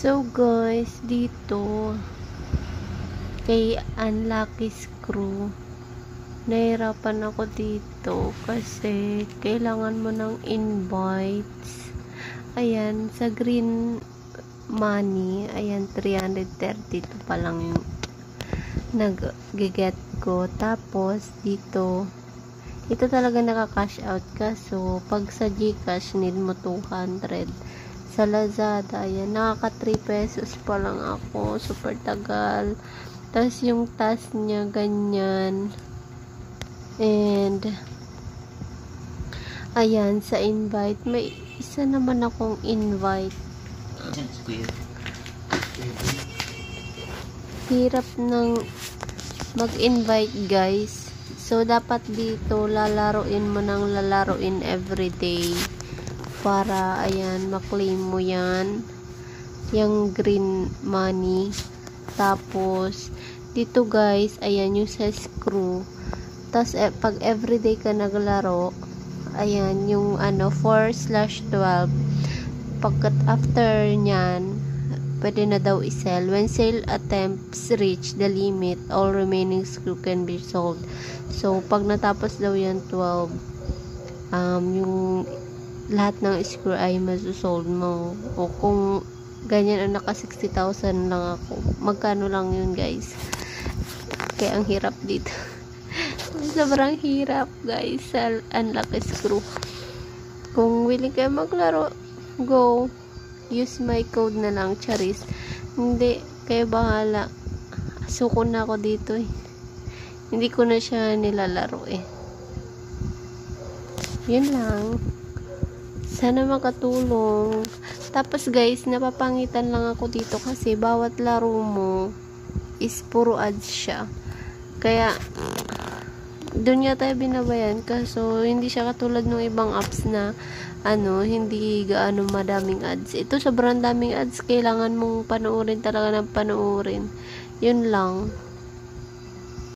So guys, dito kay Unlucky Screw, nahirapan ako dito kasi kailangan mo ng invites. Ayan, sa green money, ayan, 332 pa lang nag-get ko. Tapos dito, ito talaga naka-cash out ka. So, pag sa GCash, need mo 200. Sa Lazada, ayan, nakaka 3 pesos pa lang ako. Super tagal. Tapos yung task niya, ganyan. And, ayan, sa invite, may isa naman akong invite. Hirap ng mag-invite, guys. So, dapat dito, lalaruin mo ng lalaruin everyday. Para, ayan, maklaim mo yan. Yung green money. Tapos, dito guys, ayan, yung sa screw. Tapos, pag everyday ka naglaro, ayan, yung 4/12. Pagkat after nyan, pwede na daw i-sell. When sale attempts reach the limit, all remaining screw can be sold. So, pag natapos daw yan 12, yung lahat ng screw ay masosold mo. O kung ganyan ang naka 60,000 lang ako, magkano lang yun guys. Kaya ang hirap dito. Sobrang hirap guys sa Unlucky Screw. Kung willing kayo maglaro, go. Use my code na lang, Charis. Hindi, kayo bahala. Suko na ako dito eh. Hindi ko na siya nilalaro eh. Yun lang. Sana makatulong. Tapos guys, napapangitan lang ako dito kasi bawat laro mo is puro ads siya. Kaya, doon yata binabayan ka. So, hindi siya katulad ng ibang apps na hindi gaano madaming ads. Ito sobrang daming ads. Kailangan mong panoorin talaga ng panoorin. Yun lang.